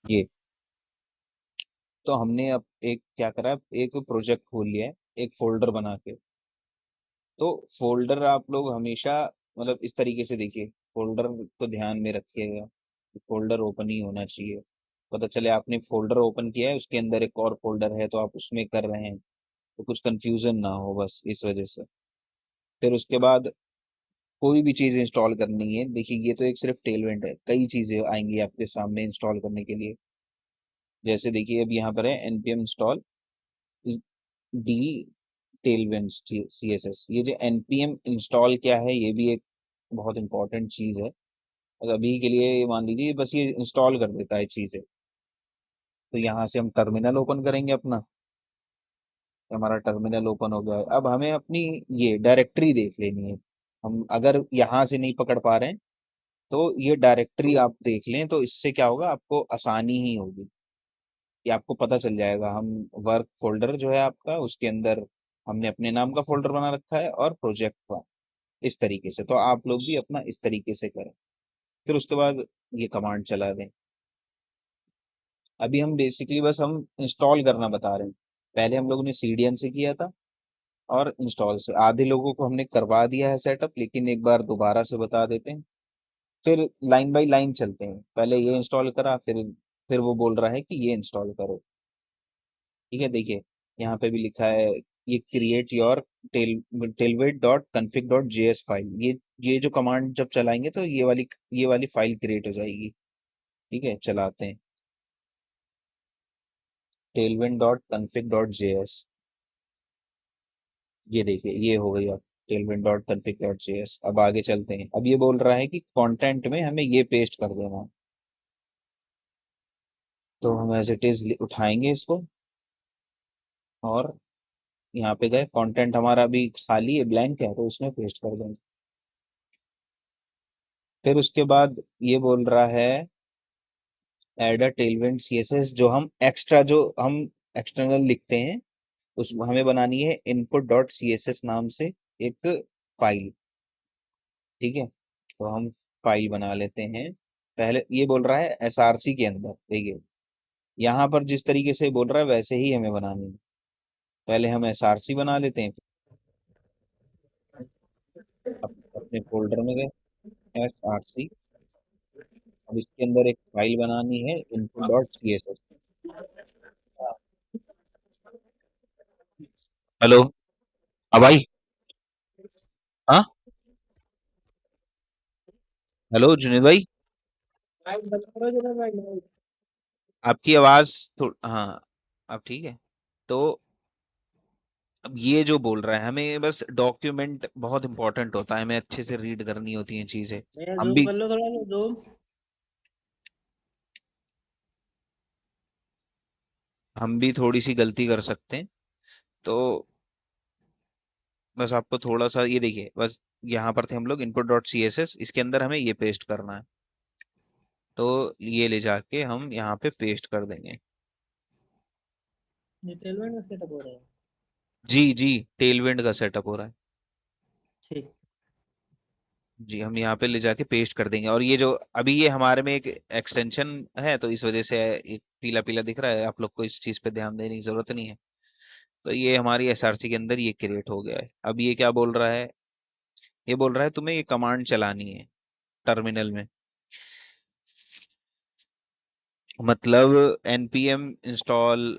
ये तो हमने अब एक क्या करा है, एक प्रोजेक्ट खोल लिया है, एक फोल्डर बना के। तो फोल्डर आप लोग हमेशा मतलब इस तरीके से देखिए, फोल्डर को ध्यान में रखिएगा, फोल्डर ओपन ही होना चाहिए। पता चले आपने फोल्डर ओपन किया है, उसके अंदर एक और फोल्डर है तो आप उसमें कर रहे हैं, तो कुछ कंफ्यूजन ना हो, बस इस वजह से। फिर उसके बाद कोई भी चीज इंस्टॉल करनी है, देखिए ये तो एक सिर्फ टेलवेंट है, कई चीजें आएंगी आपके सामने इंस्टॉल करने के लिए। जैसे देखिए अब यहाँ पर है npm इंस्टॉल डी टेलवेंट CSS। ये जो npm इंस्टॉल क्या है, ये भी एक बहुत इंपॉर्टेंट चीज है। और अभी के लिए मान लीजिए बस ये इंस्टॉल कर देता है चीजें। तो यहाँ से हम टर्मिनल ओपन करेंगे अपना, तो हमारा टर्मिनल ओपन हो गया है। अब हमें अपनी ये डायरेक्टरी देख लेनी है। हम अगर यहाँ से नहीं पकड़ पा रहे हैं, तो ये डायरेक्टरी आप देख लें, तो इससे क्या होगा, आपको आसानी ही होगी। ये आपको पता चल जाएगा। हम वर्क फोल्डर जो है आपका, उसके अंदर हमने अपने नाम का फोल्डर बना रखा है और प्रोजेक्ट का, इस तरीके से। तो आप लोग भी अपना इस तरीके से करें। फिर उसके बाद ये कमांड चला दें। अभी हम बेसिकली बस हम इंस्टॉल करना बता रहे हैं। पहले हम लोगों ने CDN से किया था और इंस्टॉल से, आधे लोगों को हमने करवा दिया है सेटअप, लेकिन एक बार दोबारा से बता देते हैं। फिर लाइन बाय लाइन चलते हैं, पहले ये इंस्टॉल करा, फिर वो बोल रहा है कि ये इंस्टॉल करो। ठीक है, देखिए यहाँ पे भी लिखा है, ये create your tailwind dot config dot JS file. ये जो कमांड जब चलाएंगे तो ये वाली फाइल क्रिएट हो जाएगी। ठीक है, चलाते हैं, Tailwind dot config dot JS. ये देखिए ये हो गई अब Tailwind dot config dot JS. अब आगे चलते हैं। अब ये बोल रहा है कि कंटेंट में हमें ये पेस्ट कर देना है। तो हम एज इट इज उठाएंगे इसको, और यहाँ पे गए, कंटेंट हमारा अभी खाली है, ब्लैंक है, तो उसमें पेस्ट कर देंगे। फिर उसके बाद ये बोल रहा है एड अ टेलविंड सीएसएस, जो हम एक्स्ट्रा जो हम एक्सटर्नल लिखते हैं, उस हमें बनानी है इनपुट डॉट सीएसएस नाम से एक फाइल। ठीक है, तो हम फाइल बना लेते हैं। पहले ये बोल रहा है एसआरसी के अंदर, देखिए यहाँ पर जिस तरीके से बोल रहा है वैसे ही हमें बनानी है। पहले हम एसआरसी बना लेते हैं। अपने फोल्डर में गए, एसआरसी। अब इसके अंदर एक फाइल बनानी है इनपुट डॉट सीएसएस। हेलो, अब आई? हाँ, हेलो जुनेद भाई, आपकी आवाज हाँ, अब ठीक है। तो अब ये जो बोल रहा है, हमें बस डॉक्यूमेंट बहुत इंपॉर्टेंट होता है, हमें अच्छे से रीड करनी होती हैं चीजें। भैया हम जूम भी कर लो थोड़ा सा जूम। हम भी थोड़ी सी गलती कर सकते हैं। तो बस आपको थोड़ा सा ये देखिए, बस यहाँ पर थे हम लोग, input dot C S S, इसके अंदर हमें ये पेस्ट करना है। तो ये ले जाके हम यहाँ पे पेस्ट कर देंगे। ये टेलमेंट में सेटअप हो रहा है। जी जी, टेलविंड का सेटअप हो रहा है। ठीक। जी, हम यहाँ पे ले जाके पेस्ट कर देंगे। और ये जो अभी ये हमारे में एक एक्सटेंशन है, तो इस वजह से एक पीला पीला दिख रहा है, आप लोग को इस चीज पे ध्यान देने की जरूरत नहीं है। तो ये हमारी एसआरसी के अंदर ये क्रिएट हो गया है। अब ये क्या बोल रहा है, ये बोल रहा है तुम्हें ये कमांड चलानी है टर्मिनल में। मतलब npm इंस्टॉल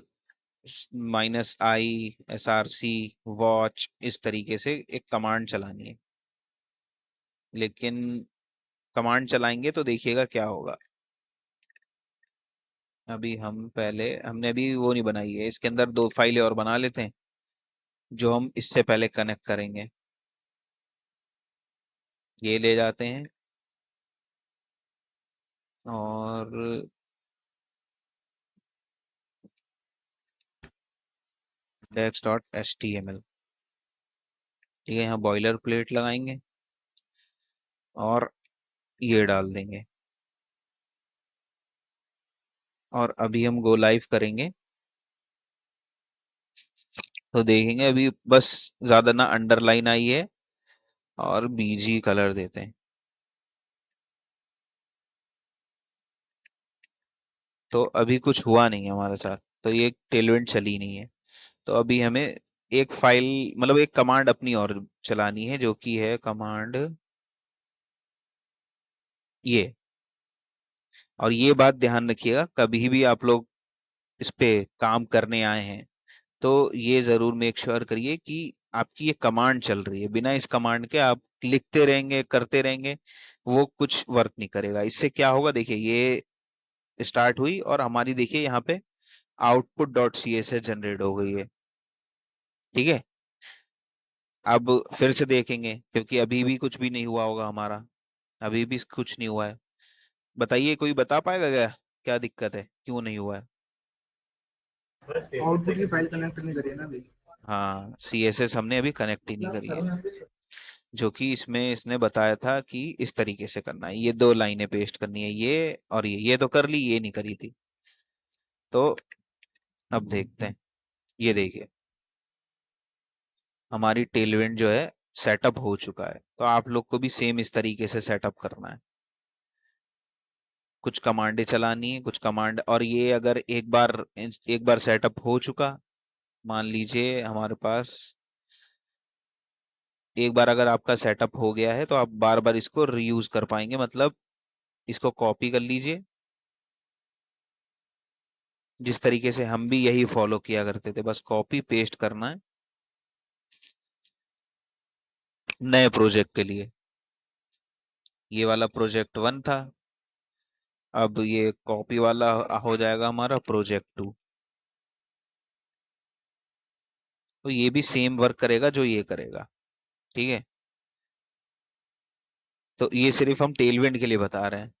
-i वॉच, इस तरीके से एक कमांड चलानी है। लेकिन कमांड चलाएंगे तो देखिएगा क्या होगा। अभी हमने अभी वो नहीं बनाई है, इसके अंदर दो फाइलें और बना लेते हैं, जो हम इससे पहले कनेक्ट करेंगे। ये ले जाते हैं, और index dot H T M L. ठीक है, यहाँ बॉयलर प्लेट लगाएंगे और ये डाल देंगे। और अभी हम गो लाइव करेंगे, तो देखेंगे अभी बस ज्यादा ना अंडरलाइन आई है, और बीजी कलर देते हैं। तो अभी कुछ हुआ नहीं है हमारे साथ, तो ये टेलविंड चली नहीं है। तो अभी हमें एक फाइल, मतलब एक कमांड अपनी और चलानी है, जो कि है कमांड ये। और ये बात ध्यान रखिएगा, कभी भी आप लोग इस पे काम करने आए हैं तो ये जरूर मेक श्योर करिए कि आपकी ये कमांड चल रही है। बिना इस कमांड के आप लिखते रहेंगे, करते रहेंगे, वो कुछ वर्क नहीं करेगा। इससे क्या होगा, देखिए ये स्टार्ट हुई और हमारी देखिए यहाँ पे output dot C S S generate हो गई है। ठीक है, अब फिर से देखेंगे, क्योंकि अभी भी कुछ भी नहीं हुआ होगा हमारा, अभी भी कुछ नहीं हुआ है। बताइए, कोई बता पाएगा क्या, क्या दिक्कत है, क्यों नहीं हुआ है? आउटपुट की फाइल कनेक्ट नहीं करी है ना अभी। हाँ, सी एस एस हमने अभी कनेक्ट ही नहीं करी है, जो कि इसमें इसने बताया था कि इस तरीके से करना है, ये दो लाइनें पेस्ट करनी है, ये और ये तो कर ली, ये नहीं करी थी। तो अब देखते हैं, ये देखिए हमारी टेलविंड जो है सेटअप हो चुका है। तो आप लोग को भी सेम इस तरीके से सेटअप करना है, कुछ कमांडें चलानी है, कुछ कमांड। और ये अगर एक बार सेटअप हो चुका, मान लीजिए हमारे पास एक बार अगर आपका सेटअप हो गया है, तो आप बार बार इसको रीयूज कर पाएंगे। मतलब इसको कॉपी कर लीजिए, जिस तरीके से हम भी यही फॉलो किया करते थे, बस कॉपी पेस्ट करना है नए प्रोजेक्ट के लिए। ये वाला प्रोजेक्ट 1 था, अब ये कॉपी वाला हो जाएगा हमारा प्रोजेक्ट 2। तो ये भी सेम वर्क करेगा जो ये करेगा। ठीक है, तो ये सिर्फ हम टेलविंड के लिए बता रहे हैं,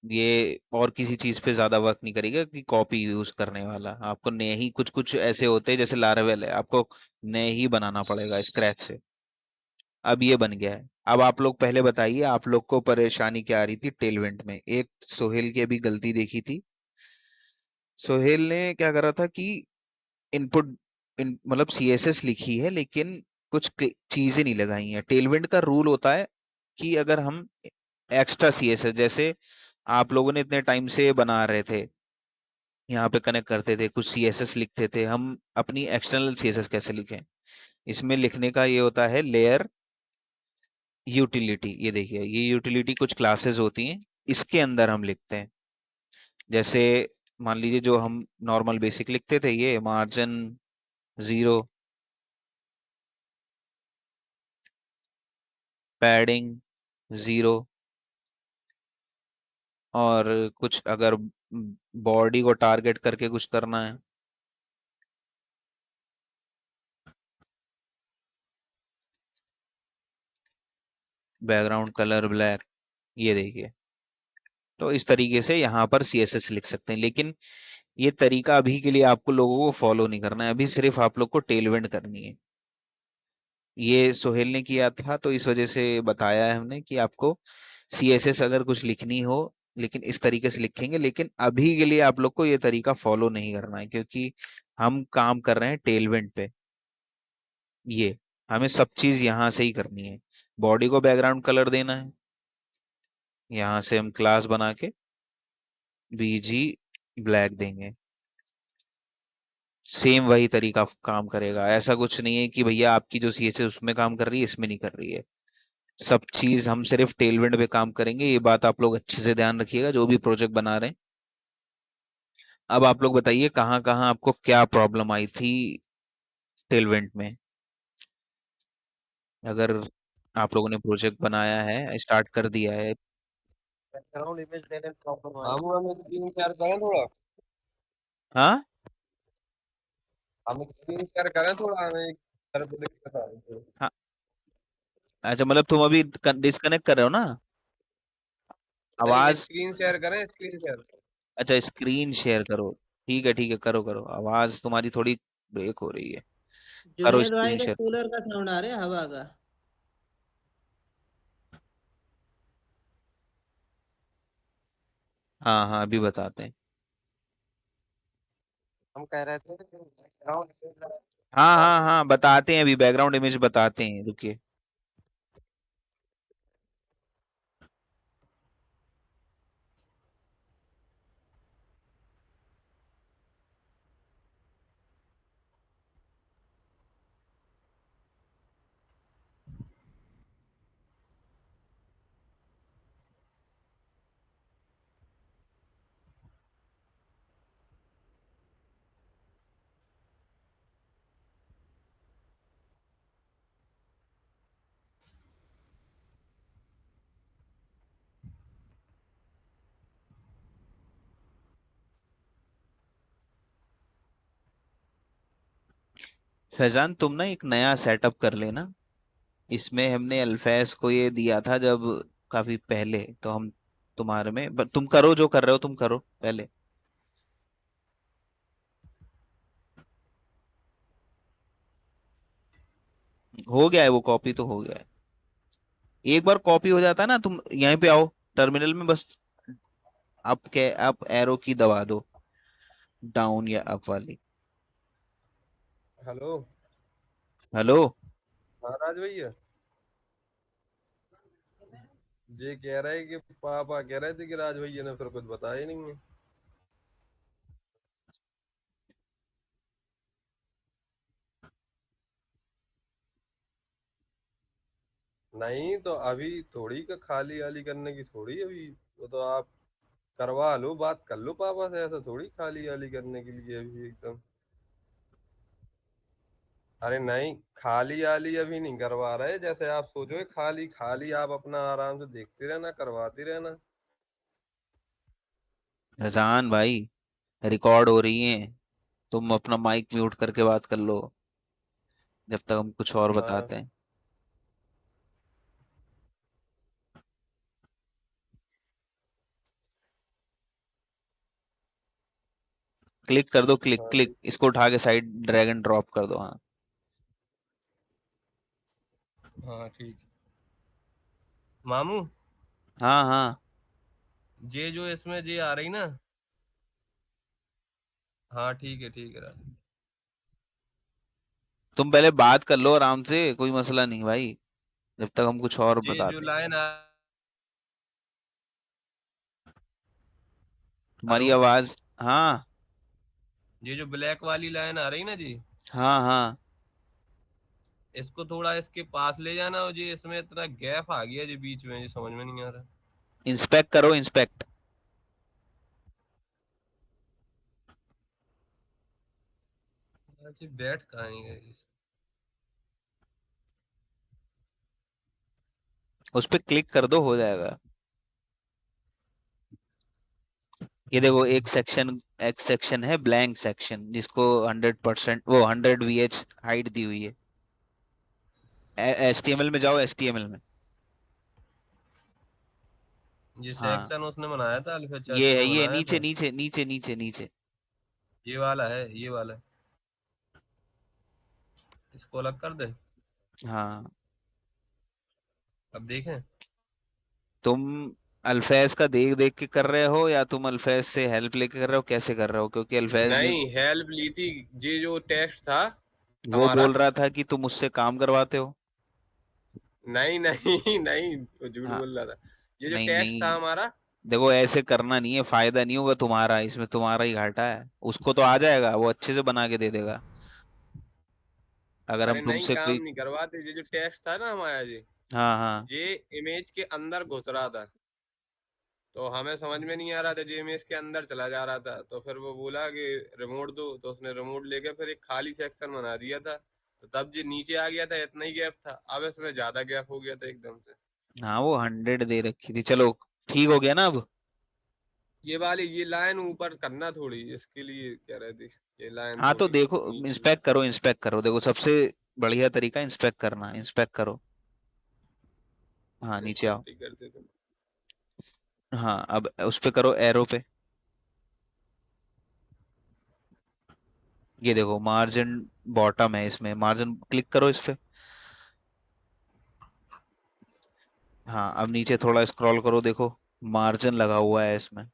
ये और किसी चीज पे ज्यादा वर्क नहीं करेगा कि कॉपी यूज करने वाला। आपको नए ही कुछ कुछ ऐसे होते हैं, जैसे लारावेल है, आपको नए ही बनाना पड़ेगा स्क्रैच से। अब ये बन गया है। अब आप लोग पहले बताइए, आप लोग को परेशानी क्या आ रही थी टेलविंड में? एक सोहेल की अभी गलती देखी थी। सोहेल ने क्या करा था कि इनपुट मतलब सीएसएस लिखी है, लेकिन कुछ चीजें नहीं लगाई हैं। टेलविंड का रूल होता है कि अगर हम एक्स्ट्रा सीएसएस, जैसे आप लोगों ने इतने टाइम से बना रहे थे, यहाँ पे कनेक्ट करते थे, कुछ सीएसएस लिखते थे, हम अपनी एक्सटर्नल सीएसएस कैसे लिखें? इसमें लिखने का ये होता है लेयर यूटिलिटी। ये देखिए, ये यूटिलिटी कुछ क्लासेस होती हैं, इसके अंदर हम लिखते हैं। जैसे मान लीजिए जो हम नॉर्मल बेसिक लिखते थे, ये मार्जिन 0, पैडिंग 0, और कुछ अगर बॉडी को टारगेट करके कुछ करना है, बैकग्राउंड कलर ब्लैक। ये देखिए, तो इस तरीके से यहाँ पर सीएसएस लिख सकते हैं। लेकिन ये तरीका अभी के लिए आपको लोगों को फॉलो नहीं करना है, अभी सिर्फ आप लोग को टेलविंड करनी है। ये सोहेल ने किया था, तो इस वजह से बताया है हमने कि आपको सीएसएस अगर कुछ लिखनी हो, लेकिन इस तरीके से लिखेंगे। लेकिन अभी के लिए आप लोग को ये तरीका फॉलो नहीं करना है, क्योंकि हम काम कर रहे हैं टेलविंड पे। ये हमें सब चीज यहाँ से ही करनी है। बॉडी को बैकग्राउंड कलर देना है, यहाँ से हम क्लास बना के बीजी ब्लैक देंगे। सेम वही तरीका काम करेगा, ऐसा कुछ नहीं है कि भैया आपकी जो सीएस है उसमें काम कर रही है, इसमें नहीं कर रही है। सब चीज हम सिर्फ टेलविंड पे काम करेंगे, ये बात आप लोग अच्छे से ध्यान रखिएगा जो भी प्रोजेक्ट बना रहे हैं। अब आप लोग बताइए कहाँ कहाँ आपको क्या प्रॉब्लम आई थी टेलविंड में। अगर आप लोगों ने प्रोजेक्ट बनाया है, स्टार्ट कर दिया है। बैकग्राउंड इमेज देने में प्रॉब्लम आई। हम स्क्रीन शेयर करें थोड़ा। हाँ, हम स्क्रीन शेयर करें थोड़ा, हमें एक तरफ दिक्कत आ रही है। हाँ। अच्छा, मतलब तुम अभी डिस्कनेक्ट कर रहे हो ना? नहीं, आवाज, स्क्रीन शेयर करें, स्क्रीन शेयर। अच्छा स्क्रीन शेयर करो। ठीक है, ठीक है, करो करो। आवाज तुम्हारी थोड़ी ब्रेक हो रही है, करो जुनेद भाई स्क्रीन का शेयर। कूलर का साउंड आ रहा है, हवा का। हाँ हाँ, अभी बताते हैं। हम कह रहे थे कि बैकग्राउंड हाँ हाँ हाँ, बताते हैं, अभी बैकग्राउंड इमेज बताते हैं, रुकिए। फैजान तुम ना एक नया सेटअप कर लेना। इसमें हमने अल्फैज को ये दिया था जब काफी पहले, तो हम तुम्हारे में तुम करो जो कर रहे हो, तुम करो पहले। हो गया है वो, कॉपी तो हो गया है। एक बार कॉपी हो जाता है ना, तुम यहीं पे आओ टर्मिनल में, बस अप एरो की दबा दो, डाउन या अप वाली। हेलो। हेलो। हाँ राज भैया। ये कह रहा है कि पापा कह रहे थे कि राज भैया ने फिर कुछ बताया ही नहीं है। नहीं तो अभी थोड़ी का खाली आली करने की थोड़ी अभी। वो तो आप करवा लो, बात कर लो पापा से, ऐसा थोड़ी खाली आली करने के लिए अभी एकदम। अरे नहीं, खाली आली अभी नहीं करवा रहे, जैसे आप सोचो खाली खाली आप अपना आराम से देखते रहना, करवाते रहना। फैजान भाई, रिकॉर्ड हो रही है, तुम अपना माइक म्यूट करके बात कर लो जब तक हम कुछ और हाँ बताते हैं। क्लिक कर दो, क्लिक हाँ क्लिक, ठीक। इसको उठा के साइड ड्रैग एंड ड्रॉप कर दो, हाँ। हाँ ठीक। मामू, हाँ हाँ। ये जो इसमें ये आ रही ना। हाँ ठीक है राज। तुम पहले बात कर लो आराम से, कोई मसला नहीं भाई, जब तक हम कुछ और ये जो बताते हैं। लाइन आ। तुम्हारी हेलो। आवाज। हाँ ये जो ब्लैक वाली लाइन आ रही ना जी, हाँ हाँ। इसको थोड़ा इसके पास ले जाना, और जी इसमें इतना गैप आ गया जी बीच में, जी समझ में नहीं आ रहा। इंस्पेक्ट करो, इंस्पेक्ट। यार जी बैठ कहाँ नहीं गई। उस पर क्लिक कर दो, हो जाएगा। ये देखो, एक सेक्शन है ब्लैंक सेक्शन, जिसको 100%, वो 100 VH हाइट दी हुई है। HTML में जाओ, HTML में। ये हाँ, सेक्शन उसने बनाया था, अल्फा ये चाचा है, ने ये बनाया नीचे था। नीचे नीचे नीचे नीचे। ये वाला है, ये वाला। इसको अलग कर दे। हाँ। अब देखें। तुम अल्फैज का देख देख के कर रहे हो, या तुम अल्फैज से हेल्प लेके कर रहे हो, कैसे कर रहे हो? क्योंकि अल्फैज ने, नहीं हेल्प ली थी। ये जो टेक्स्ट था वो हमारा। बोल रहा था कि तुम उससे काम करवाते हो। नहीं नहीं नहीं, वो झूठ हाँ। बोल रहा था। ये जो नहीं टेक्स्ट था नहीं, हमारा। देखो ऐसे करना नहीं है, फायदा नहीं होगा तुम्हारा इसमें, तुम्हारा ही घाटा है। उसको तो आ जाएगा, वो अच्छे से बना के दे देगा। अगर हम अरे नहीं, तुमसे काम कोई, नहीं करवाते, ये जो टेक्स्ट था ना हमारा जी, हाँ हाँ, ये इमेज के अंदर घुस रहा था। तो हमें समझ में नहीं आ रहा था, जो इमेज के अंदर चला जा रहा था, तो फिर वो बोला कि रिमोट दो, तो उसने रिमोट लेके फिर एक खाली सेक्शन बना दिया था। तो तब जो नीचे आ गया था, इतना ही गैप था, अब इसमें ज्यादा गैप हो गया था एकदम से। हाँ वो 100 दे रखी थी, चलो ठीक हो गया ना अब। ये वाली ये लाइन ऊपर करना थोड़ी, इसके लिए कह रहे थे। ये लाइन हाँ तो थोड़ी देखो, नीचे। इंस्पेक्ट करो, इंस्पेक्ट करो, देखो सबसे बढ़िया तरीका इंस्पेक्ट करना, इंस्पेक्ट करो। हाँ नीचे आओ। एक्सेप्ट ही करते थे। हाँ अब उस पे करो, एरो पे। ये देखो मार्जिन बॉटम है, इसमें मार्जिन क्लिक करो इस पे। हाँ अब नीचे थोड़ा स्क्रॉल करो, देखो मार्जिन लगा हुआ है इसमें।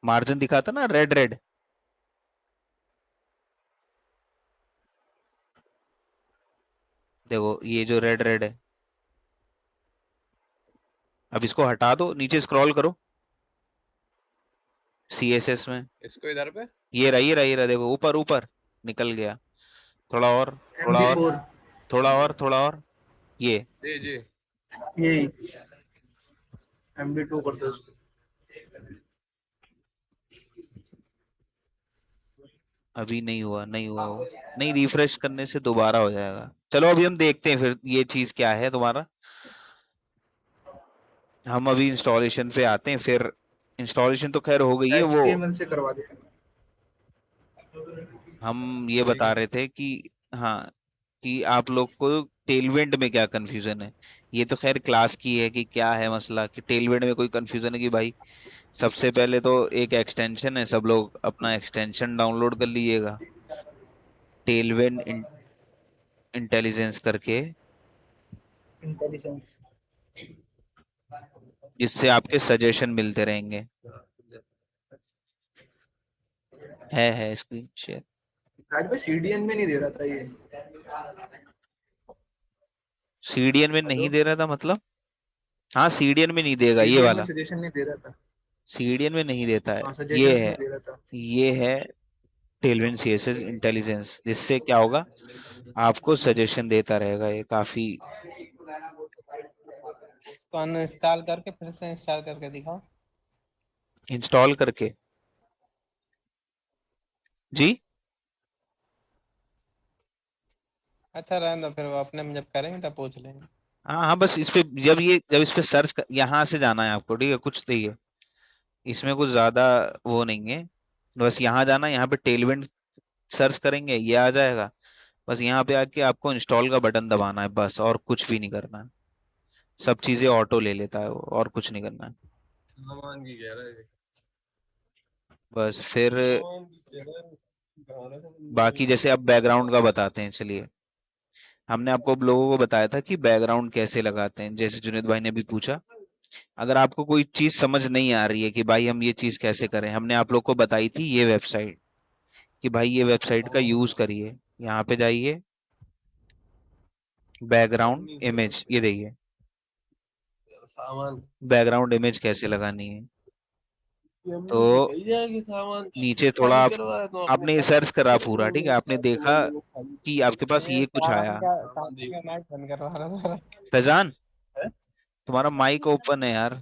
मार्जिन दिखाता ना, रेड रेड। देखो ये जो रेड रेड है, अब इसको हटा दो, नीचे स्क्रॉल करो CSS में। इसको इधर पे। ये रहा, ये रहा, ये रहा, देखो ऊपर ऊपर निकल गया। थोड़ा और, एम थोड़ा बी और, फोर थोड़ा और, थोड़ा और। ये जी जी। यही MB2 कर दो इसको। अभी नहीं हुआ, नहीं हुआ वो। नहीं, रिफ्रेश करने से दोबारा हो जाएगा। चलो अभी हम देखते हैं फिर ये चीज क्या है तुम्हारा। हम अभी इंस्टॉलेशन पे आते हैं फिर। इंस्टॉलेशन तो खैर हो गई है वो। HTML से करवा देना। हम ये ठीक बता है। रहे थे कि हाँ, कि आप लोग को टेलविंड में क्या कंफ्यूजन है। ये तो खैर क्लास की है कि क्या है मसला, कि टेलविंड में कोई कंफ्यूजन है कि भाई सबसे पहले तो एक एक्सटेंशन है, सब लोग अपना एक्सटेंशन डाउनलोड कर लीजिएगा, टेलविंड इंटेलिजेंस करके, इंटेलिजेंस। जिससे आपके सजेशन मिलते रहेंगे। है स्क्रीन शेयर। आज भाई सीडीएन में नहीं दे रहा था ये। सीडीएन में नहीं हेलो। दे रहा था मतलब? हाँ, सीडीएन में नहीं देगा ये सीडीएन में वाला। सजेशन नहीं दे रहा था। सीडीएन में नहीं देता है। हाँ, ये सजेशंस है नहीं दे रहा था। ये है टेलविंड सीएसएस इंटेलिजेंस, जिससे क्या होगा, आपको सजेशन देता रहेगा ये काफी। इसको अनइंस्टॉल करके फिर से इंस्टॉल करके दिखाओ। इंस्टॉल करके? जी। अच्छा रहने दो, फिर वो अपने में जब करेंगे तब पूछ लेंगे। हाँ हाँ, बस जब इस पे सर्च यहाँ से जाना है आपको, ठीक है, कुछ नहीं है इसमें, कुछ ज्यादा वो नहीं है। बस यहाँ जाना है, यहाँ पे टेलविंड सर्च करेंगे, ये आ जाएगा। बस यहाँ पे आके आपको इंस्टॉल का बटन दबाना है बस, और कुछ भी नहीं करना है। सब चीजें ऑटो ले लेता है वो, और कुछ नहीं करना है। सामान की कह रहा है। बस फिर सामान की कह रहा है। गाना है, बाकी जैसे अब बैकग्राउंड का बताते हैं, चलिए। हमने आपको अब लोगों को बताया था कि बैकग्राउंड कैसे लगाते हैं, जैसे जुनेद भाई ने भी पूछा। अगर आपको कोई चीज समझ नहीं आ रही है कि भाई हम ये चीज कैसे करें, हमने आप लोग को बताई थी ये वेबसाइट, कि भाई ये वेबसाइट का यूज करिए। यहाँ पे जाइए, बैकग्राउंड मम्मी से इमेज, बात ये देखिए सामान बैकग्राउंड इमेज कैसे लगानी है। की तो अम्मी से कही जाएगी सामान नीचे थोड़ा खाली आप, करवाए तो अपने आपने पैसे सर्च करा दे पूरा, दो, ठीक है, आपने पैसे ले देखा लो, खाली कि आपके पास ये ये कुछ सामान आया। का सामान सामान दे का माइक बंद करवा रहा था। फैजान, है। तुम्हारा माइक ओपन है यार।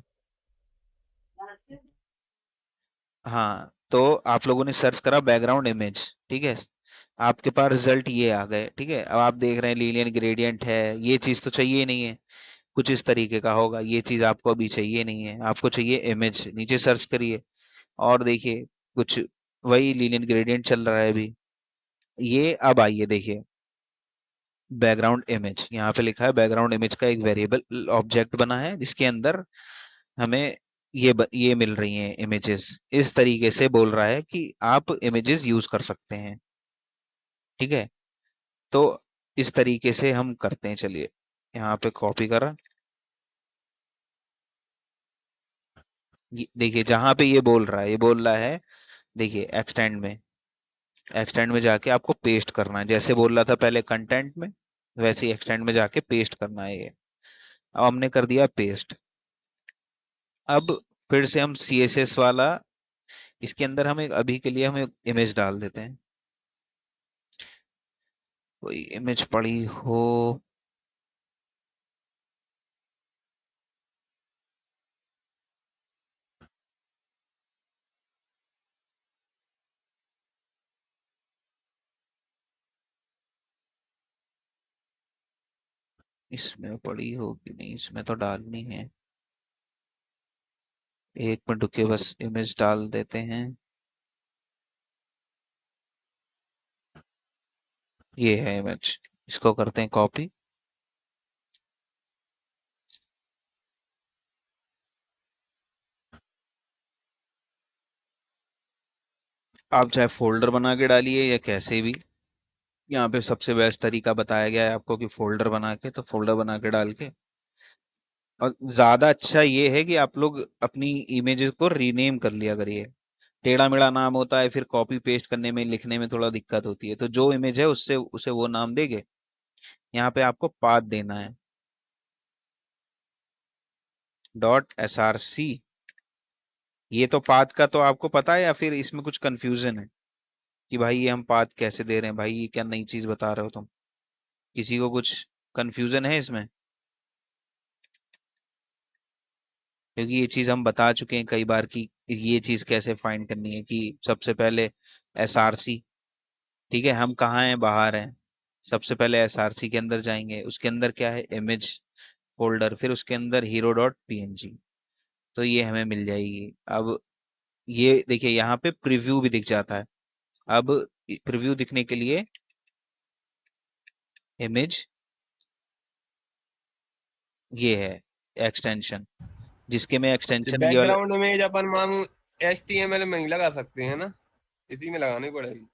हाँ, तो आप लोगों ने सर्च करा बैकग्राउंड इमेज, ठीक है, आपके पास रिजल्ट ये आ गए, ठीक है। अब आप देख रहे हैं लीनियर ग्रेडियंट है, ये चीज तो चाहिए ही नहीं है, कुछ इस तरीके का होगा, ये चीज आपको अभी चाहिए नहीं है, आपको चाहिए इमेज, नीचे सर्च करिए और देखिए कुछ वही लीनियर ग्रेडियंट चल रहा है अभी। ये अब आइए देखिए, बैकग्राउंड इमेज, यहाँ पे लिखा है बैकग्राउंड इमेज का एक वेरिएबल ऑब्जेक्ट बना है, जिसके अंदर हमें ये मिल रही हैं इमेजेस। इस तरीके से बोल रहा है कि आप इमेजेस यूज कर सकते हैं, ठीक है। तो इस तरीके से हम करते हैं, चलिए यहाँ पे कॉपी करा। देखिए जहां पे ये बोल रहा है, ये बोल रहा है, देखिए एक्सटेंड में जाके आपको पेस्ट करना है, जैसे बोल रहा था पहले कंटेंट में, वैसे ही एक्सटेंड में जाके पेस्ट करना है ये। अब हमने कर दिया पेस्ट। अब फिर से हम सीएसएस वाला, इसके अंदर हम एक, अभी के लिए हम एक इमेज डाल देते हैं, कोई इमेज पड़ी हो। इसमें पड़ी हो कि नहीं, इसमें तो डालनी है। एक मिनट रुकिए, बस इमेज डाल देते हैं। ये है इमेज, इसको करते हैं कॉपी। आप चाहे फोल्डर बना के डालिए या कैसे भी, यहाँ पे सबसे बेस्ट तरीका बताया गया है आपको कि फोल्डर बना के, तो फोल्डर बना के डाल के। और ज्यादा अच्छा ये है कि आप लोग अपनी इमेजेस को रीनेम कर लिया करिए। टेढ़ा मेढ़ा नाम होता है, फिर कॉपी पेस्ट करने में, लिखने में थोड़ा दिक्कत होती है, तो जो इमेज है उससे उसे वो नाम देंगे। यहाँ पे आपको पाथ देना है, .src। ये तो पाथ का तो आपको पता है, या फिर इसमें कुछ कंफ्यूजन है कि भाई ये हम पाथ कैसे दे रहे हैं, भाई ये क्या नई चीज बता रहे हो तुम? किसी को कुछ कंफ्यूजन है इसमें? क्योंकि ये चीज हम बता चुके हैं कई बार कि ये चीज कैसे फाइंड करनी है, कि सबसे पहले एसआरसी, ठीक है, हम कहाँ हैं, बाहर हैं। सबसे पहले एसआरसी के अंदर जाएंगे, उसके अंदर क्या है, इमेज फोल्डर, फिर उसके अंदर hero.png, तो ये हमें मिल जाएगी। अब ये देखिए यहाँ पे प्रीव्यू भी दिख जाता है। अब प्रीव्यू दिखने के लिए इमेज ये है एक्सटेंशन, जिसके में एक्सटेंशन ये वाला। बैकग्राउंड इमेज अपन मानू HTML में ही लगा सकते हैं ना, इसी में लगानी पड़ेगी।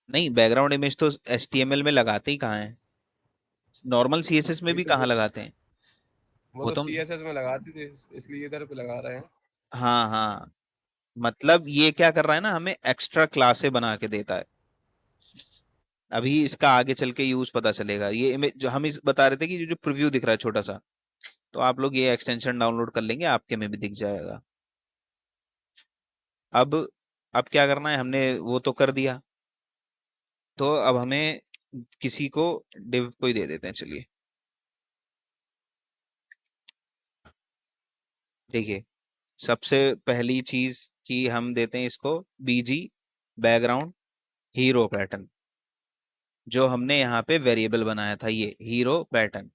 नहीं, बैकग्राउंड इमेज तो HTML में लगाते ही कहाँ है, नॉर्मल CSS में वही भी तो कहाँ लगाते हैं। वो वो तो तो CSS में लगाते थे, इसलिए इधर पे लगा रहे हैं। हाँ हाँ, मतलब ये क्या कर रहा है ना, हमें एक्स्ट्रा क्लासे बना के देता है। अभी इसका आगे चल के यूज पता चलेगा। ये इमेज जो हम इस बता रहे थे कि जो प्रीव्यू दिख रहा है छोटा सा, तो आप लोग ये एक्सटेंशन डाउनलोड कर लेंगे, आपके में भी दिख जाएगा। अब अब क्या करना है, हमने वो तो कर दिया, तो अब हमें किसी को डिव को ही दे देते हैं, चलिए। देखिए, सबसे पहली चीज कि हम देते हैं इसको BG बैकग्राउंड हीरो पैटर्न, जो हमने यहाँ पे वेरिएबल बनाया था, ये हीरो पैटर्न।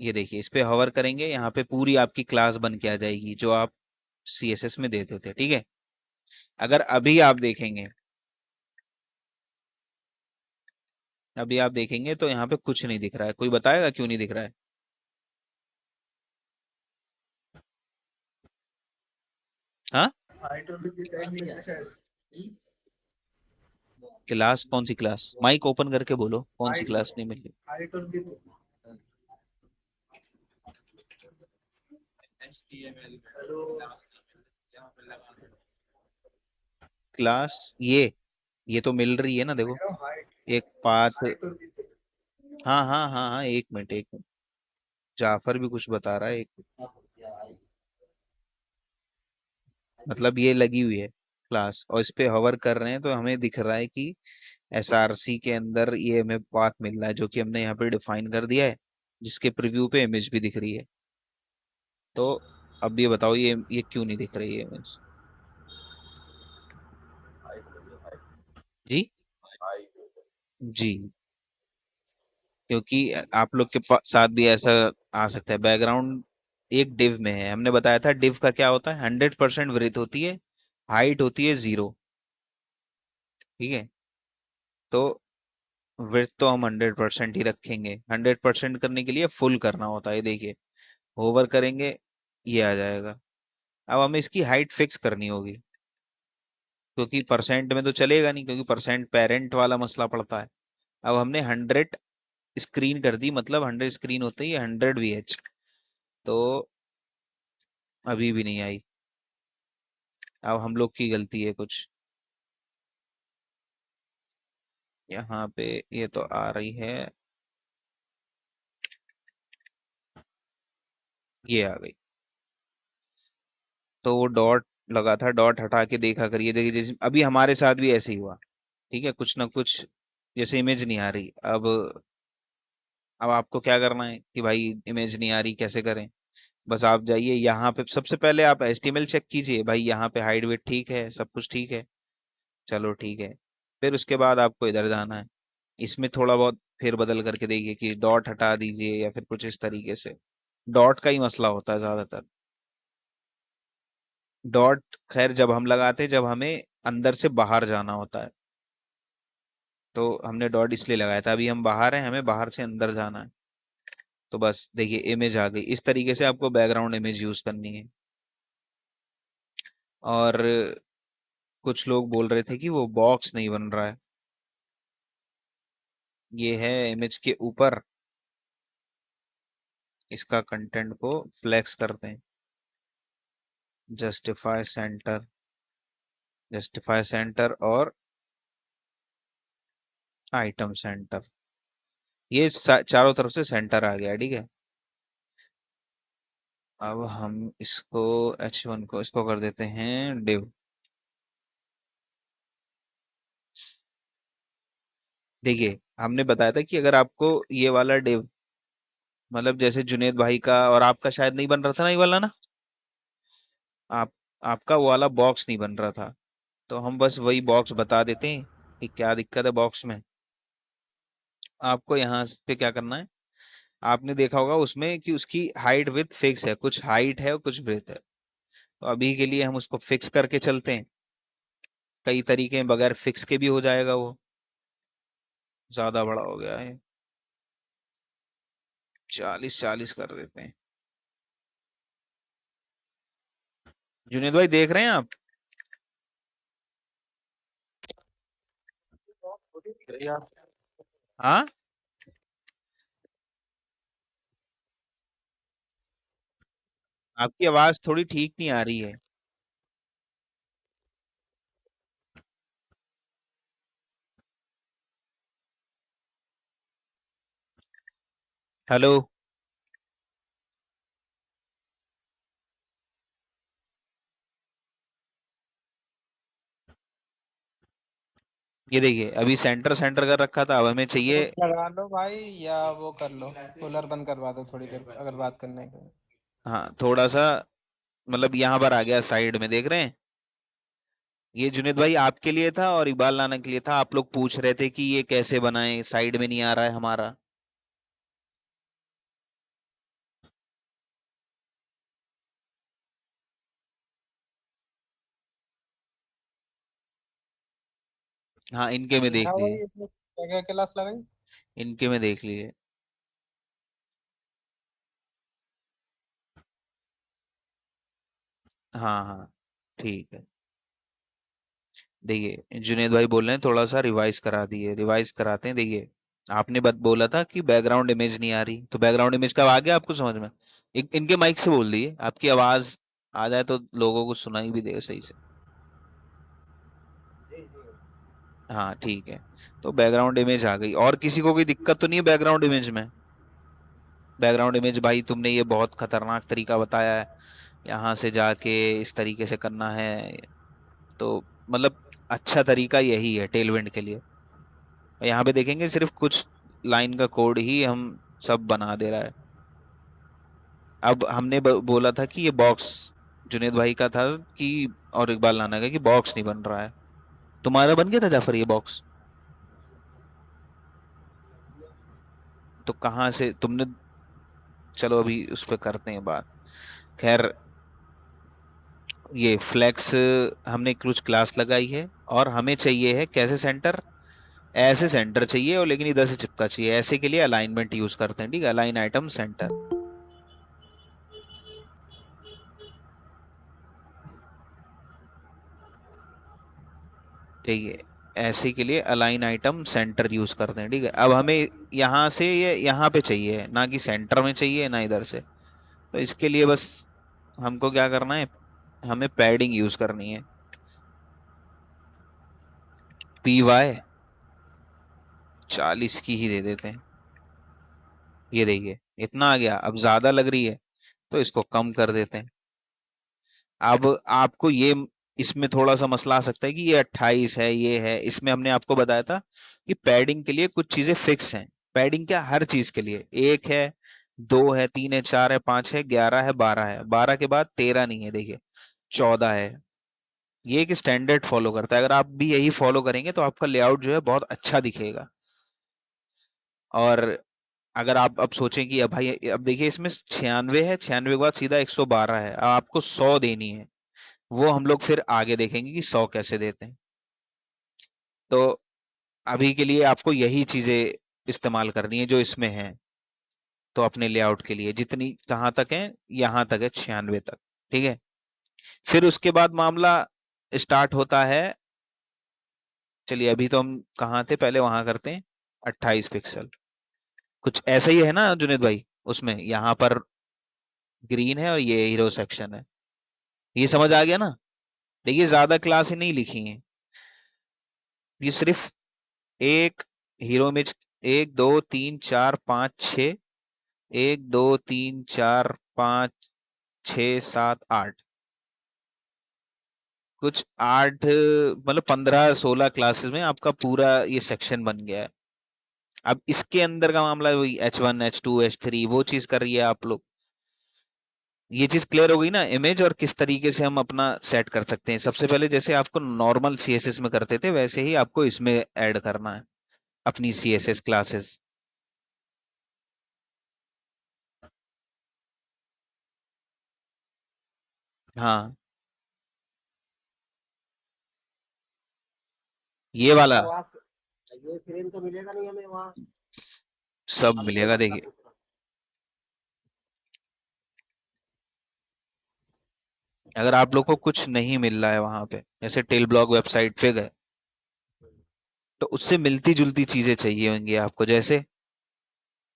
ये देखिए, इस पे हॉवर करेंगे, यहाँ पे पूरी आपकी क्लास बन के आ जाएगी जो आप CSS में देते थे, ठीक है। अगर अभी आप देखेंगे तो यहाँ पे कुछ नहीं दिख रहा है। कोई बताएगा क्यों नहीं दिख रहा है? हाँ, हाइट और भी टाइप नहीं है शायद। क्लास कौन सी क्लास? माइक ओपन करके बोलो, कौन सी हाइट क्लास नहीं मिल रही? हाइट और भी हेलो। क्लास ये तो मिल रही है ना, देखो। हाइट एक पाथ। हाइट और भी हाँ हाँ हाँ हाँ, एक मिनट एक मिनट, जाफर भी कुछ बता रहा है एक। मतलब ये लगी हुई है क्लास, और इस पे हवर कर रहे हैं तो हमें दिख रहा है कि SRC के अंदर ये हमें पाथ मिल रहा है, जो कि हमने यहाँ पे डिफाइन कर दिया है, जिसके प्रीव्यू पे इमेज भी दिख रही है। तो अब ये बताओ, ये क्यों नहीं दिख रही है इमेज? जी जी, क्योंकि आप लोग के साथ भी ऐसा आ सकता है। बैकग्राउंड एक डिव में है, हमने बताया था डिव का क्या होता है, 100% विड्थ होती है, हाइट होती है 0, ठीक है। तो विड्थ तो हम 100% ही रखेंगे। 100% करने के लिए फुल करना होता है, देखिए होवर करेंगे, ये आ जाएगा। अब हमें इसकी हाइट फिक्स करनी होगी, क्योंकि परसेंट में तो चलेगा नहीं, क्योंकि परसेंट पेरेंट वाला मसला पड़ता है। अब हमने 100 स्क्रीन कर दी, मतलब 100 स्क्रीन होते ही 100 VH, तो अभी भी नहीं आई। अब हम लोग की गलती है कुछ, यहाँ पे ये तो आ रही है, ये आ गई। तो वो डॉट लगा था, डॉट हटा के देखा करिए, देखिए जैसे अभी हमारे साथ भी ऐसे ही हुआ, ठीक है, कुछ ना कुछ जैसे इमेज नहीं आ रही। अब आपको क्या करना है कि भाई इमेज नहीं आ रही, कैसे करें? बस आप जाइए यहाँ पे, सबसे पहले आप HTML चेक कीजिए, भाई यहाँ पे हाइट वेट ठीक है, सब कुछ ठीक है, चलो ठीक है। फिर उसके बाद आपको इधर जाना है, इसमें थोड़ा बहुत फिर बदल करके देखिए कि डॉट हटा दीजिए या फिर कुछ इस तरीके से। डॉट का ही मसला होता है ज्यादातर। डॉट खैर जब हम लगाते हैं जब हमें अंदर से बाहर जाना होता है, तो हमने डॉट इसलिए लगाया था। अभी हम बाहर हैं, हमें बाहर से अंदर जाना है, तो बस देखिए इमेज आ गई। इस तरीके से आपको बैकग्राउंड इमेज यूज करनी है। और कुछ लोग बोल रहे थे कि वो बॉक्स नहीं बन रहा है, ये है इमेज के ऊपर, इसका कंटेंट को फ्लेक्स करते हैं। जस्टिफाई सेंटर, जस्टिफाई सेंटर और आइटम सेंटर, ये चारों तरफ से सेंटर आ गया, ठीक है। अब हम इसको H1 को इसको कर देते हैं डिव। देखिए, हमने बताया था कि अगर आपको ये वाला डिव, मतलब जैसे जुनेद भाई का और आपका शायद नहीं बन रहा था ना ये वाला ना, आप आपका वो वाला बॉक्स नहीं बन रहा था, तो हम बस वही बॉक्स बता देते हैं कि क्या दिक्कत है बॉक्स में। आपको यहाँ पे क्या करना है, आपने देखा होगा उसमें कि उसकी हाइट विथ फिक्स है, कुछ हाइट है और कुछ ब्रेथ है। तो अभी के लिए हम उसको फिक्स करके चलते हैं, कई तरीके हैं, बगैर फिक्स के भी हो जाएगा वो। ज्यादा बड़ा हो गया है, 40 कर देते हैं। जुनेद भाई देख रहे हैं आप? हाँ, आपकी आवाज थोड़ी ठीक नहीं आ रही है। हेलो। ये देखिए, अभी सेंटर सेंटर कर रखा था, अब हमें चाहिए। म्यूट लगा लो भाई, या वो कर लो, कूलर बंद करवा दो थोड़ी देर अगर बात करने के। हाँ, थोड़ा सा मतलब यहाँ पर आ गया, साइड में देख रहे हैं। ये जुनेद भाई आपके लिए था और इकबाल नाना के लिए था। आप लोग पूछ रहे थे कि ये कैसे बनाएं, साइड में नहीं आ रहा है हमारा। हाँ, इनके में देख हाँ भाई, लीजिए, इसमें क्या क्या क्लास लगाई? इनके में देख लीजिए। हाँ हाँ, ठीक है। देखिए, जुनेद भाई बोल रहे हैं थोड़ा सा रिवाइज करा दिए, रिवाइज कराते हैं। देखिए, आपने बत बोला था कि बैकग्राउंड इमेज नहीं आ रही, तो बैकग्राउंड इमेज कब आ गया आपको समझ में? इनके माइक से बोल दिए, आपकी आवाज आ जाए तो लोगों को सुनाई भी दे सही से। हाँ, ठीक है। तो बैकग्राउंड इमेज आ गई, और किसी को कोई दिक्कत तो नहीं है बैकग्राउंड इमेज में? बैकग्राउंड इमेज भाई, तुमने ये बहुत खतरनाक तरीका बताया है, यहाँ से जाके इस तरीके से करना है। तो मतलब अच्छा तरीका यही है टेलविंड के लिए। यहाँ पे देखेंगे सिर्फ कुछ लाइन का कोड ही हम सब बना दे रहा है। अब हमने बोला था कि ये बॉक्स, जुनेद भाई का था कि, और इकबाल नाना का, कि बॉक्स नहीं बन रहा है। तुम्हारा बन गया था जाफर ये बॉक्स? तो कहाँ से तुमने? चलो अभी उस पर करते हैं बात। खैर, ये फ्लेक्स हमने कुछ क्लास लगाई है, और हमें चाहिए है कैसे सेंटर? ऐसे सेंटर चाहिए, और लेकिन इधर से चिपका चाहिए। ऐसे के लिए अलाइनमेंट यूज करते हैं, ठीक है, अलाइन आइटम सेंटर। ठीक है, ऐसे के लिए अलाइन आइटम सेंटर यूज करते हैं, ठीक है। अब हमें यहाँ से ये यहाँ पे चाहिए, ना कि सेंटर में चाहिए, ना इधर से। तो इसके लिए बस हमको क्या करना है, हमें पैडिंग यूज करनी है। PY 40 की ही दे देते हैं। ये देखिए, इतना आ गया। अब ज्यादा लग रही है तो इसको कम कर देते हैं। अब आपको ये, इसमें थोड़ा सा मसला आ सकता है कि ये 28 है, ये है। इसमें हमने आपको बताया था कि पैडिंग के लिए कुछ चीजें फिक्स हैं। पैडिंग क्या, हर चीज के लिए, 1 है, 2 है, 3 है, 4 है, 5 है, 11 है, 12 है। 12 के बाद 13 नहीं है, देखिए 14 है। ये एक स्टैंडर्ड फॉलो करता है। अगर आप भी यही फॉलो करेंगे तो आपका लेआउट जो है बहुत अच्छा दिखेगा। और अगर आप अब सोचें कि अब भाई, अब देखिए इसमें 96 है, 96 के बाद सीधा 112 है, अब आपको 100 देनी है। वो हम लोग फिर आगे देखेंगे कि 100 कैसे देते हैं। तो अभी के लिए आपको यही चीजें इस्तेमाल करनी है जो इसमें है। तो अपने लेआउट के लिए जितनी, कहाँ तक है, यहाँ तक है, 96 तक, ठीक है। फिर उसके बाद मामला स्टार्ट होता है। चलिए, अभी तो हम कहाँ थे, पहले वहां करते हैं। 28 पिक्सल, कुछ ऐसा ही है ना जुनेद भाई? उसमें यहाँ पर ग्रीन है और ये हीरो सेक्शन है। ये समझ आ गया ना? देखिए, ज्यादा क्लासें नहीं लिखी हैं, ये सिर्फ एक हीरो इमेज, 1 2 3 4 5 6, 1 2 3 4 5 6 7 8, कुछ 8 मतलब 15 16 क्लासेस में आपका पूरा ये सेक्शन बन गया है। अब इसके अंदर का मामला वही H1 H2 H3, वो चीज कर रही है आप लोग। ये चीज क्लियर हो गई ना, इमेज और किस तरीके से हम अपना सेट कर सकते हैं। सबसे पहले जैसे आपको नॉर्मल CSS में करते थे, वैसे ही आपको इसमें ऐड करना है अपनी CSS क्लासेस। हाँ, ये वाला। ये फ्रेम तो मिलेगा नहीं हमें वहाँ। सब मिलेगा देखिए। अगर आप लोग को कुछ नहीं मिल रहा है वहां पे, जैसे टेल ब्लॉग वेबसाइट पे गए, तो उससे मिलती जुलती चीजें चाहिए होंगी आपको। जैसे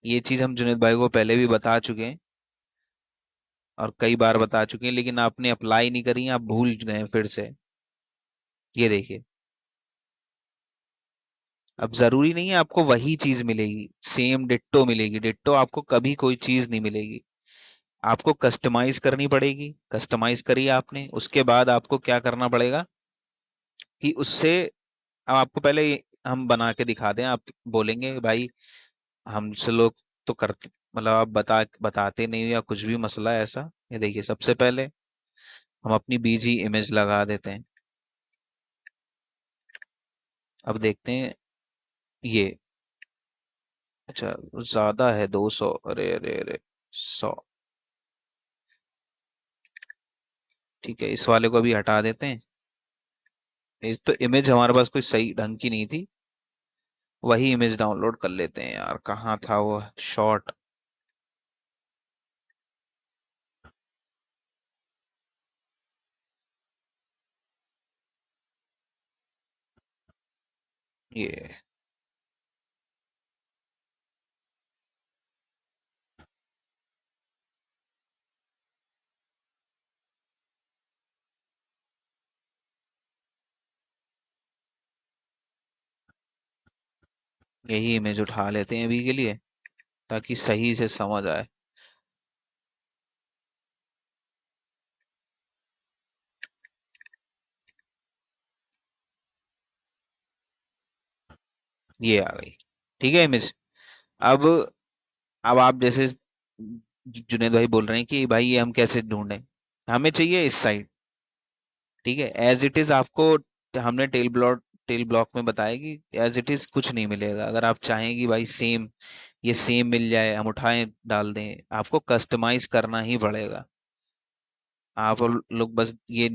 ये चीज हम जुनेद भाई को पहले भी बता चुके हैं और कई बार बता चुके हैं, लेकिन आपने अप्लाई नहीं करी, आप भूल गए हैं फिर से। ये देखिए, अब जरूरी नहीं है आपको वही चीज मिलेगी, सेम डिट्टो मिलेगी। डिट्टो आपको कभी कोई चीज नहीं मिलेगी, आपको कस्टमाइज करनी पड़ेगी। कस्टमाइज करिए आपने, उसके बाद आपको क्या करना पड़ेगा कि उससे, अब आपको पहले हम बना के दिखा दें, आप बोलेंगे भाई हमसे लोग तो करते, मतलब आप बताते नहीं हो या कुछ भी मसला है ऐसा। ये देखिए, सबसे पहले हम अपनी बीजी इमेज लगा देते हैं। अब देखते हैं ये, अच्छा ज्यादा है 200, अरे अरे अरे 100। ठीक है, इस वाले को भी हटा देते हैं। इस तो इमेज हमारे पास कोई सही ढंग की नहीं थी, वही इमेज डाउनलोड कर लेते हैं यार। कहाँ था वो शॉर्ट? ये यही इमेज उठा लेते हैं अभी के लिए, ताकि सही से समझ आए। ये आ गई, ठीक है इमेज। अब अब आप जैसे जुनेद भाई बोल रहे हैं कि भाई ये हम कैसे ढूंढें, हमें चाहिए इस साइड। ठीक है, एज इट इज आपको, हमने टेल ब्लॉक में बताया कि एज इट इज कुछ नहीं मिलेगा। अगर आप चाहें कि भाई सेम, ये सेम मिल जाए, हम उठाएं डाल दें, आपको कस्टमाइज करना ही पड़ेगा। आप लोग बस ये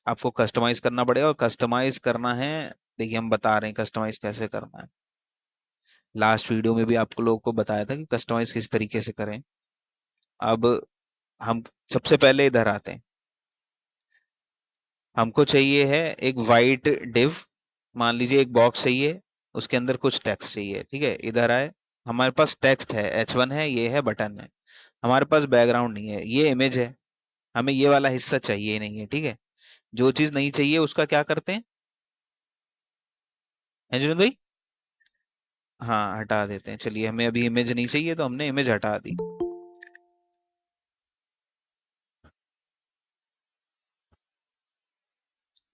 आपको कस्टमाइज करना पड़ेगा, और कस्टमाइज करना है, देखिए हम बता रहे हैं कस्टमाइज कैसे करना है। लास्ट वीडियो में भी आपको लोगों को बताया था कि कस्टमाइज किस तरीके से करें। अब हम सबसे पहले इधर आते हैं। हमको चाहिए है एक वाइट डिव, मान लीजिए एक बॉक्स चाहिए, उसके अंदर कुछ टेक्स्ट चाहिए। ठीक है, इधर आए, हमारे पास टेक्स्ट है, H1 है, ये है बटन है। हमारे पास बैकग्राउंड नहीं है, ये इमेज है, हमें ये वाला हिस्सा चाहिए ही नहीं है। ठीक है, जो चीज नहीं चाहिए उसका क्या करते हैं जुनूद भाई? हाँ, हटा देते हैं। चलिए, हमें अभी इमेज नहीं चाहिए तो हमने इमेज हटा दी।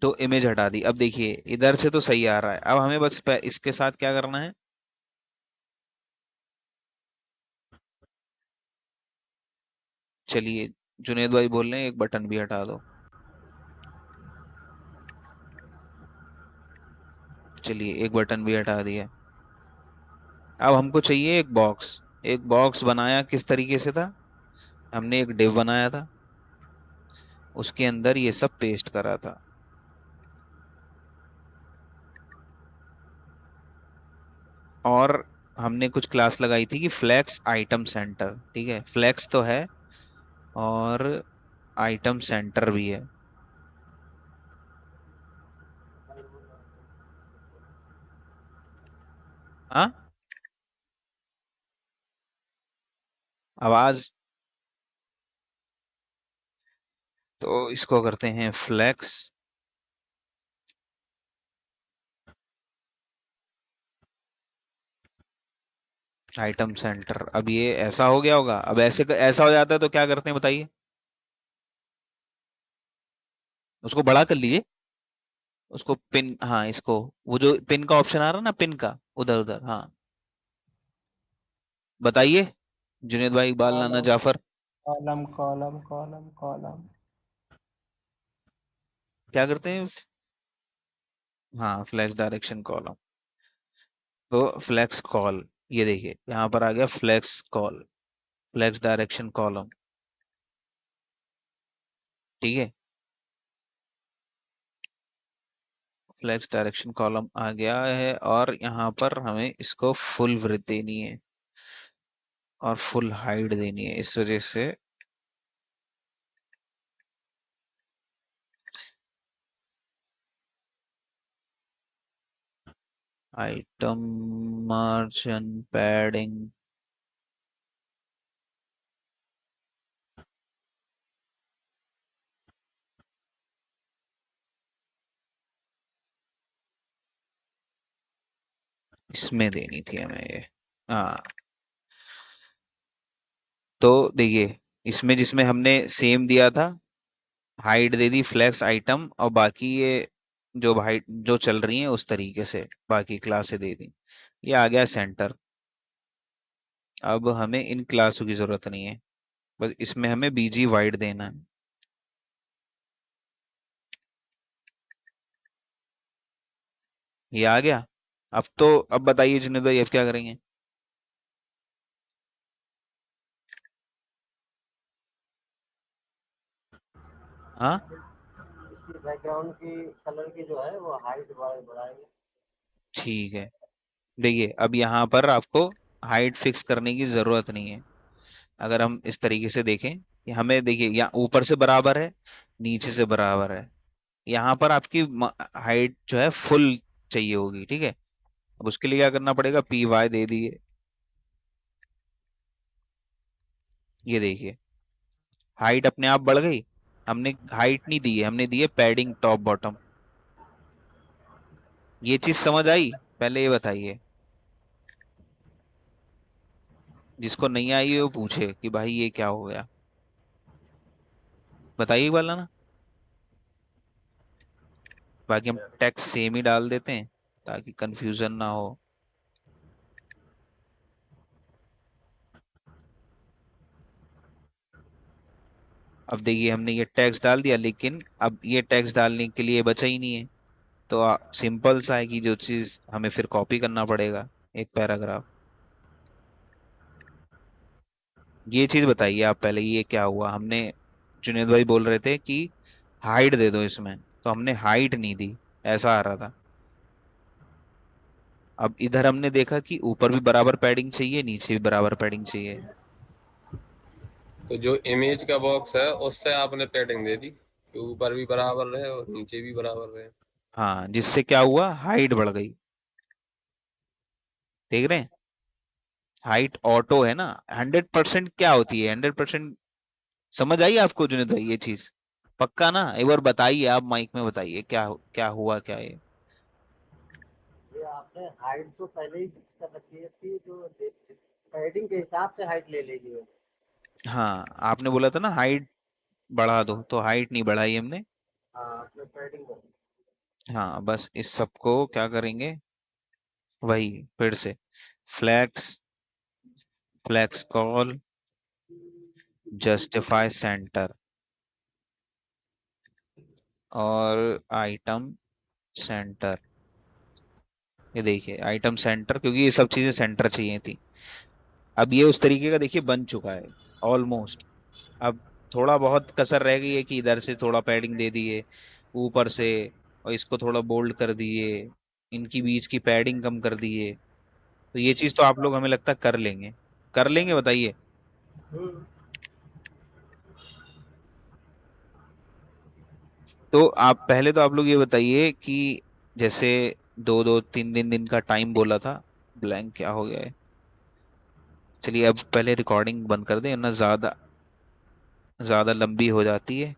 तो इमेज हटा दी। अब देखिए इधर से तो सही आ रहा है, अब हमें बस इसके साथ क्या करना है? चलिए, जुनेद भाई बोल रहे हैं एक बटन भी हटा दो। चलिए, एक बटन भी हटा दिया। अब हमको चाहिए एक बॉक्स। एक बॉक्स बनाया किस तरीके से था? हमने एक डिव बनाया था, उसके अंदर ये सब पेस्ट करा था। और हमने कुछ क्लास लगाई थी कि फ्लेक्स आइटम सेंटर। ठीक है, फ्लेक्स तो है और आइटम सेंटर भी है। हाँ, आवाज। तो इसको करते हैं फ्लेक्स आइटम सेंटर। अब ये ऐसा हो गया होगा। अब ऐसा हो जाता है तो क्या करते हैं बताइए? उसको बड़ा कर लीजिए, उसको पिन, हाँ इसको, वो जो पिन का ऑप्शन आ रहा है ना, पिन का, उधर उधर, हाँ। बताइए जुनेद भाई, इकबाल, नाना column Jafar. Column column column column. क्या करते हैं? हाँ, फ्लैश डायरेक्शन कॉलम। तो फ्लैक्स कॉल, ये देखिए यहाँ पर आ गया flex col, flex direction column. ठीक है, फ्लेक्स डायरेक्शन कॉलम आ गया है और यहाँ पर हमें इसको फुल विड्थ देनी है और फुल हाइट देनी है। इस वजह से आइटम मार्जिन पैडिंग इसमें देनी थी हमें ये। हाँ, तो देखिए इसमें जिसमें हमने सेम दिया था हाइट दे दी फ्लेक्स आइटम, और बाकी ये जो हाइट जो चल रही है उस तरीके से बाकी क्लासें दे दी। ये आ गया सेंटर। अब हमें इन क्लासों की जरूरत नहीं है, बस इसमें हमें बीजी वाइड देना है। ये आ गया। अब बताइए जुनेद भाई, अब क्या करेंगे? हाँ इसकी बैकग्राउंड की कलर की जो है वो हाइट बढ़ाएंगे। ठीक है। देखिए अब यहाँ पर आपको हाइट फिक्स करने की जरूरत नहीं है। अगर हम इस तरीके से देखें कि हमें देखिए यहाँ ऊपर से बराबर है, नीचे से बराबर है, यहाँ पर आपकी हाइट जो है फुल चाहिए होगी, ठीक है। अब उसके लिए क्या करना पड़ेगा, पी वाई दे दिए। ये देखिए हाइट अपने आप बढ़ गई। हमने हाइट नहीं दी है, हमने दी है पैडिंग टॉप बॉटम। ये चीज समझ आई? पहले ये बताइए, जिसको नहीं आई है वो पूछे कि भाई ये क्या हो गया। बताइए वाला ना। बाकी हम टेक्स्ट सेम ही डाल देते हैं ताकि कंफ्यूजन ना हो। अब देखिए हमने ये टेक्स्ट डाल दिया, लेकिन अब ये टेक्स्ट डालने के लिए बचा ही नहीं है। तो सिंपल सा है कि जो चीज हमें फिर कॉपी करना पड़ेगा, एक पैराग्राफ। ये चीज बताइए आप पहले, ये क्या हुआ? हमने जुनेद भाई बोल रहे थे कि हाइट दे दो इसमें, तो हमने हाइट नहीं दी, ऐसा आ रहा था। अब इधर हमने देखा कि ऊपर भी बराबर पैडिंग चाहिए, नीचे भी बराबर पैडिंग चाहिए। तो जो इमेज का बॉक्स है उससे आपने पैडिंग दे दी कि ऊपर भी बराबर रहे और नीचे भी बराबर रहे। हाँ, जिससे क्या हुआ, हाइट बढ़ गई। देख रहे हैं, हाइट ऑटो है ना। 100% क्या होती है 100%? समझ आई आपको जुनेद भाई ये चीज? पक्का ना? एक बार बताइए, आप माइक में बताइए क्या क्या हुआ क्या ये। ये आपने हाइट तो पहले ही फिक्स कर रखी है इसकी, जो पैडिंग के हिसाब से हाइट ले लेगी वो। हाँ, आपने बोला था ना हाइट बढ़ा दो, तो हाइट नहीं बढ़ाई हमने। हाँ आपने पैडिंग कर दी। हाँ, बस इस सबको क्या करेंगे, वही फिर से flex flex col justify center और आइटम सेंटर। ये देखिए आइटम सेंटर, क्योंकि ये सब चीजें सेंटर चाहिए थी। अब ये उस तरीके का देखिए बन चुका है ऑलमोस्ट। अब थोड़ा बहुत कसर रह गई है कि इधर से थोड़ा पैडिंग दे दिए ऊपर से, और इसको थोड़ा बोल्ड कर दिए, इनकी बीच की पैडिंग कम कर दिए। तो ये चीज तो आप लोग हमें लगता है कर लेंगे। कर लेंगे, बताइए। तो आप पहले तो आप लोग ये बताइए कि जैसे 2-2 3 दिन का टाइम बोला था, ब्लैंक क्या हो गया है। चलिए अब पहले रिकॉर्डिंग बंद कर दें, ना ज्यादा ज्यादा लंबी हो जाती है।